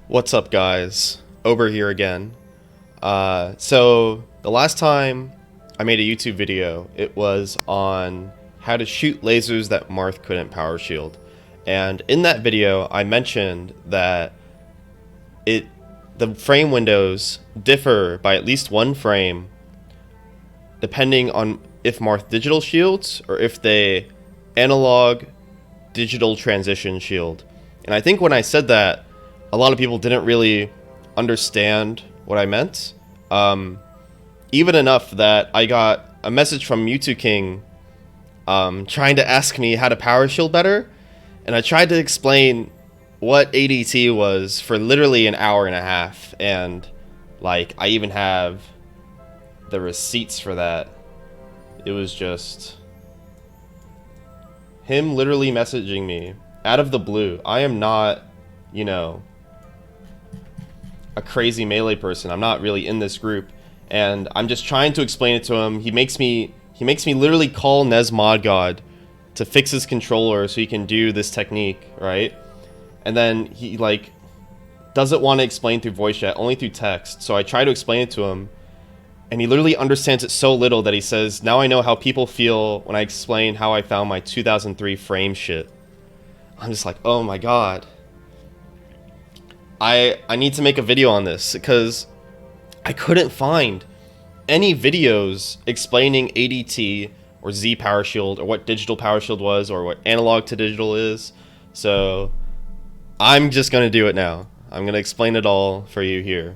What's up, guys? Ober here again. So the last time I made a YouTube video, it was on how to shoot lasers that Marth couldn't power shield. And in that video, I mentioned that the frame windows differ by at least one frame depending on if Marth digital shields or if they analog digital transition shield. And I think when I said that, a lot of people didn't really understand what I meant. Even enough that I got a message from Mewtwo King trying to ask me how to power shield better. And I tried to explain what ADT was for literally an hour and a half. And like, I even have the receipts for that. It was just him literally messaging me out of the blue. I am not, you know, a crazy melee person. I'm not really in this group, and I'm just trying to explain it to him. He makes me literally call NesModGod to fix his controller so he can do this technique, right? And then he like doesn't want to explain through voice chat, only through text. So I try to explain it to him, and he literally understands it so little that he says, "Now I know how people feel when I explain how I found my 2003 frame shit." I'm just like, oh my god. I need to make a video on this because I couldn't find any videos explaining ADT or Z power shield or what digital power shield was or what analog to digital is. So I'm just going to do it now. I'm going to explain it all for you here.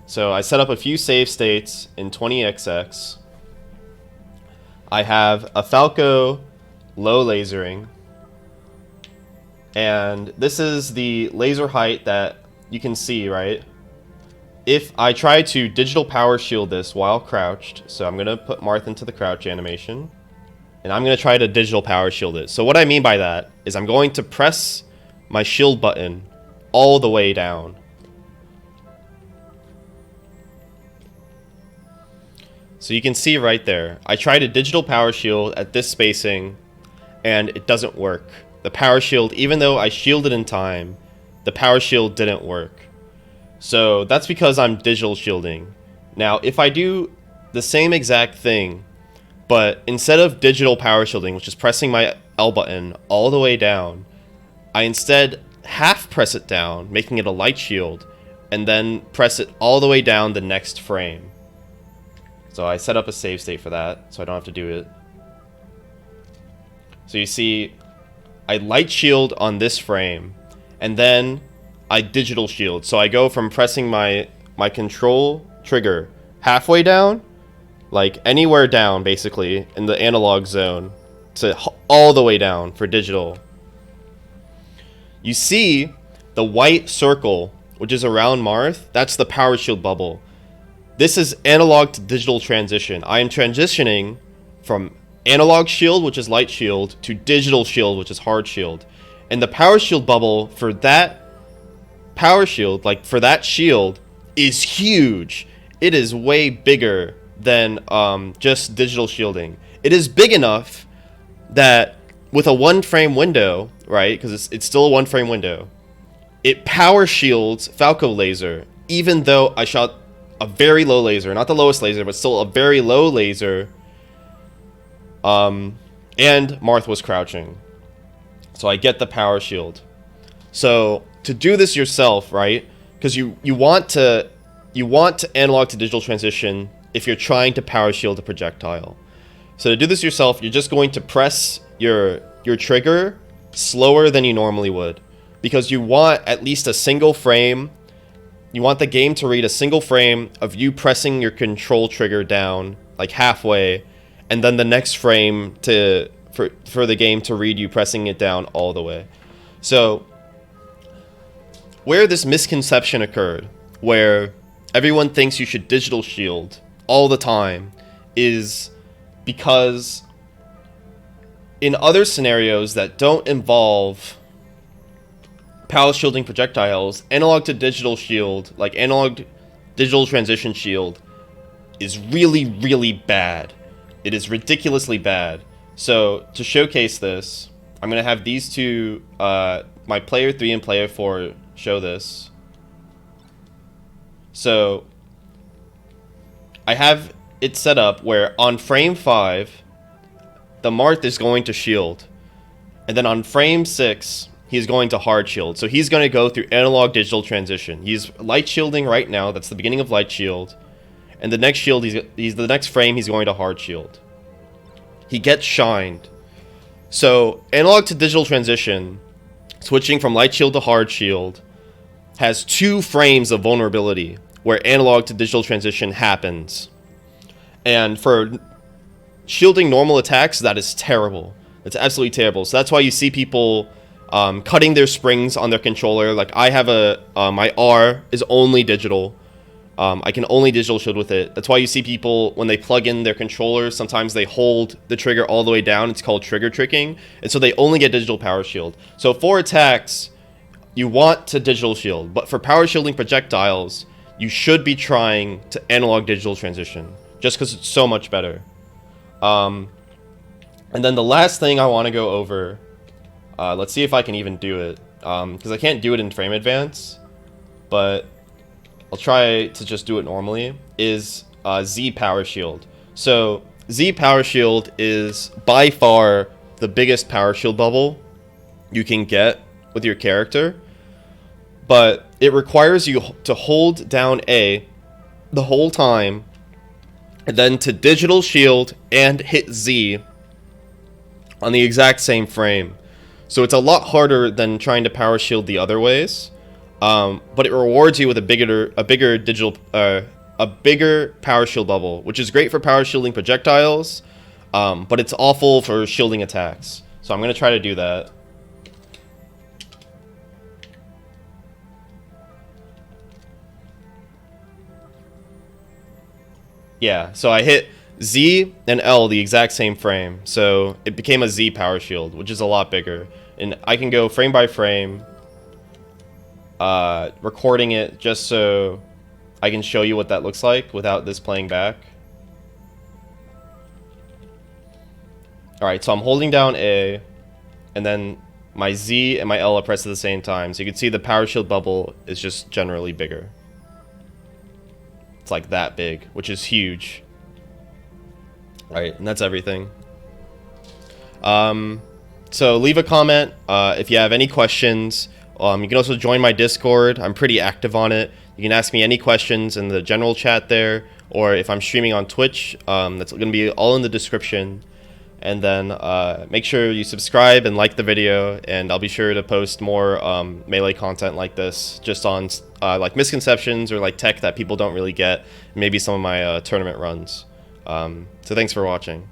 So I set up a few save states in 20XX. I have a Falco low lasering. And this is the laser height that you can see, right? If I try to digital power shield this while crouched, so I'm going to put Marth into the crouch animation, and I'm going to try to digital power shield it. So what I mean by that is I'm going to press my shield button all the way down. So you can see right there, I try to digital power shield at this spacing, and it doesn't work. The power shield, even though I shielded in time, the power shield didn't work. So that's because I'm digital shielding. Now, if I do the same exact thing, but instead of digital power shielding, which is pressing my L button all the way down, I instead half press it down, making it a light shield, and then press it all the way down the next frame. So I set up a save state for that, so I don't have to do it. So you see, I light shield on this frame, and then I digital shield. So I go from pressing my control trigger halfway down, like anywhere down basically in the analog zone, to all the way down for digital. You see the white circle, which is around Marth, that's the power shield bubble. This is analog to digital transition. I am transitioning from analog shield, which is light shield, to digital shield, which is hard shield. And the power shield bubble for that power shield, like for that shield, is huge. It is way bigger than just digital shielding. It is big enough that with a one frame window, right, because it's still a one frame window, it power shields Falco laser, even though I shot a very low laser, not the lowest laser, but still a very low laser, and Marth was crouching. So I get the power shield. So to do this yourself, right? Because you want to analog to digital transition if you're trying to power shield a projectile. So to do this yourself, you're just going to press your trigger slower than you normally would, because you want at least a single frame. You want the game to read a single frame of you pressing your control trigger down like halfway, and then the next frame for the game to read you pressing it down all the way. So where this misconception occurred, where everyone thinks you should digital shield all the time, is because in other scenarios that don't involve power shielding projectiles, analog to digital shield, like analog digital transition shield, is really, really bad. It is ridiculously bad. So to showcase this, I'm going to have these two, my player 3 and player 4, show this. So I have it set up where on frame 5, the Marth is going to shield. And then on frame 6, he's going to hard shield. So he's going to go through analog digital transition. He's light shielding right now. That's the beginning of light shield. And the next shield, he's the next frame, he's going to hard shield. He gets shined. So analog to digital transition, switching from light shield to hard shield, has 2 frames of vulnerability where analog to digital transition happens. And for shielding normal attacks, that is terrible. It's absolutely terrible. So that's why you see people cutting their springs on their controller. Like I have my R is only digital. I can only digital shield with it. That's why you see people, when they plug in their controller, sometimes they hold the trigger all the way down. It's called trigger tricking. And so they only get digital power shield. So for attacks, you want to digital shield. But for power shielding projectiles, you should be trying to analog digital transition. Just because it's so much better. And then the last thing I want to go over, let's see if I can even do it. Because I can't do it in frame advance. But I'll try to just do it normally, is Z power shield. So Z power shield is by far the biggest power shield bubble you can get with your character. But it requires you to hold down A the whole time, and then to digital shield and hit Z on the exact same frame. So it's a lot harder than trying to power shield the other ways. But it rewards you with a bigger power shield bubble, which is great for power shielding projectiles, but it's awful for shielding attacks. So I'm going to try to do that. Yeah, so I hit Z and L the exact same frame, so it became a Z power shield, which is a lot bigger. And I can go frame by frame, recording it just so I can show you what that looks like without this playing back. Alright, so I'm holding down A, and then my Z and my L are pressed at the same time, so you can see the power shield bubble is just generally bigger. It's like that big, which is huge. Alright, and that's everything. So leave a comment if you have any questions. You can also join my Discord. I'm pretty active on it. You can ask me any questions in the general chat there, or if I'm streaming on Twitch, that's going to be all in the description. And then make sure you subscribe and like the video, and I'll be sure to post more Melee content like this, just on like misconceptions or like tech that people don't really get, maybe some of my tournament runs. So thanks for watching.